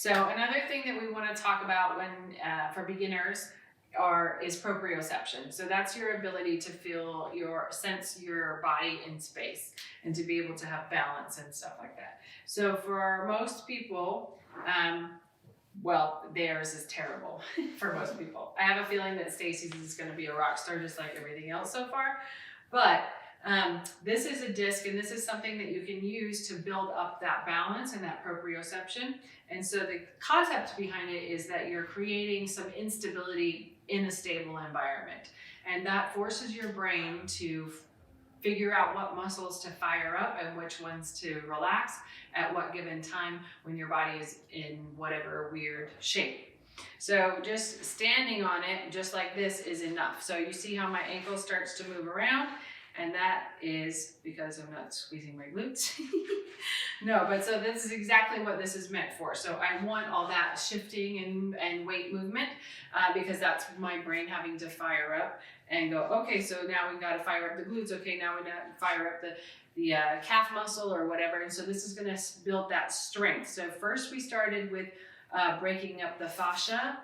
So another thing that we want to talk about when for beginners is proprioception. So that's your ability to sense your body in space and to be able to have balance and stuff like that. So for most people, well, theirs is terrible for most people. I have a feeling that Stacy's is going to be a rock star just like everything else so far. But this is a disc, and this is something that you can use to build up that balance and that proprioception. And so the concept behind it is that you're creating some instability in a stable environment. And that forces your brain to figure out what muscles to fire up and which ones to relax at what given time when your body is in whatever weird shape. So just standing on it, just like this, is enough. So you see how my ankle starts to move around, and that is because I'm not squeezing my glutes. No, but so this is exactly what this is meant for. So I want all that shifting and weight movement because that's my brain having to fire up and go, okay, so now we've got to fire up the glutes. Okay, now we got to fire up the calf muscle or whatever. And so this is going to build that strength. So first we started with breaking up the fascia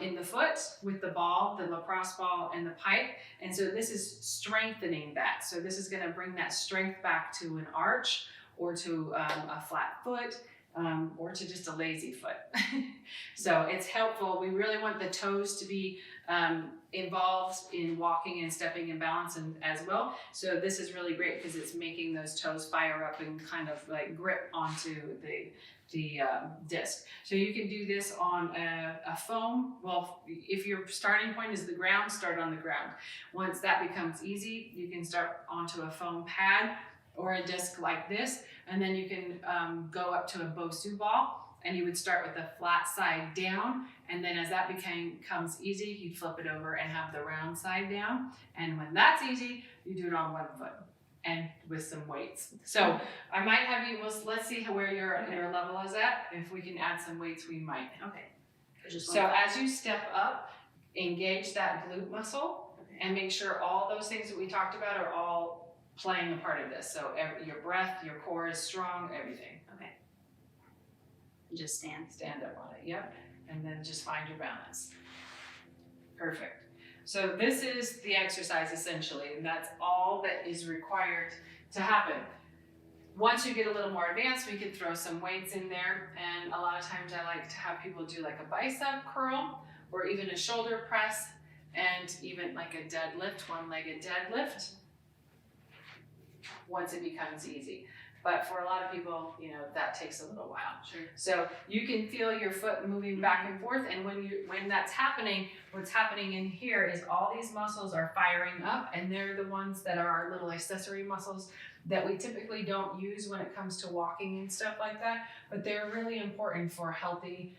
in the foot with the ball, the lacrosse ball, and the pipe. And so this is strengthening that. So this is going to bring that strength back to an arch or to a flat foot or to just a lazy foot. So it's helpful. We really want the toes to be involved in walking and stepping in balance and as well. So this is really great because it's making those toes fire up and kind of like grip onto the disc. So you can do this on a foam. Well, if your starting point is the ground, start on the ground. Once that becomes easy, you can start onto a foam pad or a disc like this, and then you can go up to a Bosu ball, and you would start with the flat side down, and then as that becomes easy, you'd flip it over and have the round side down. And when that's easy, you do it on one foot and with some weights. So I might have you, let's see where your level is at. If we can add some weights, we might. Okay. So as you step up, engage that glute muscle and make sure all those things that we talked about are all playing a part of this. So your breath, your core is strong, everything. Okay. Just stand. Stand up on it, yep. And then just find your balance. Perfect. So this is the exercise essentially, and that's all that is required to happen. Once you get a little more advanced, we could throw some weights in there, and a lot of times I like to have people do like a bicep curl or even a shoulder press and even like a deadlift, one-legged deadlift once it becomes easy. But for a lot of people, that takes a little while. Sure. So you can feel your foot moving back and forth, and when that's happening, what's happening in here is all these muscles are firing up, and they're the ones that are our little accessory muscles that we typically don't use when it comes to walking and stuff like that, but they're really important for healthy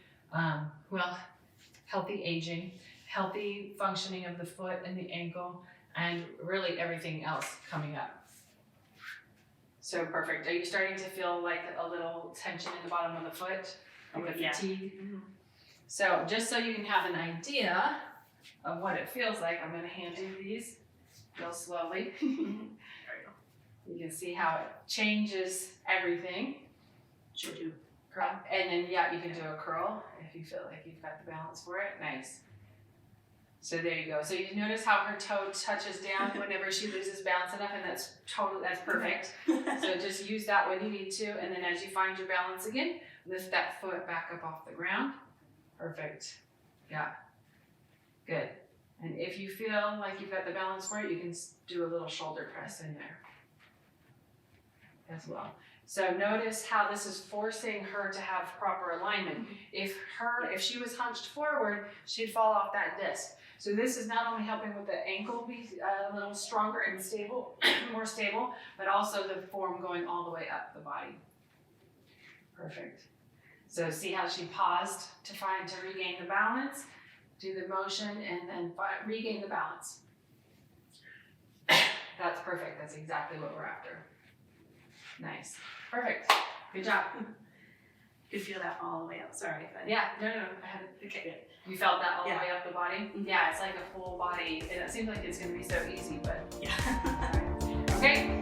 aging, healthy functioning of the foot and the ankle, and really everything else coming up. So perfect. Are you starting to feel like a little tension in the bottom of the foot? Like a fatigue? Mm-hmm. So just so you can have an idea of what it feels like, I'm going to hand you these real slowly. There you go. You can see how it changes everything. Should do Curl. And then, you can do a curl if you feel like you've got the balance for it. Nice. So there you go. So you notice how her toe touches down whenever she loses balance enough, and that's perfect. So just use that when you need to, and then as you find your balance again, lift that foot back up off the ground. Perfect. Yeah. Good. And if you feel like you've got the balance for it, you can do a little shoulder press in there as well. So notice how this is forcing her to have proper alignment. If she was hunched forward, she'd fall off that disc. So this is not only helping with the ankle be a little stronger and stable, more stable, but also the form going all the way up the body. Perfect. So see how she paused to regain the balance, do the motion, and then regain the balance. That's perfect. That's exactly what we're after. Nice. Perfect. Good job. Could feel that all the way up. Sorry. But Yeah, no. I had it. Okay. You felt that all the Yeah. way up the body? Mm-hmm. Yeah, it's like a full body. It seems like it's going to be so easy, but Yeah. okay.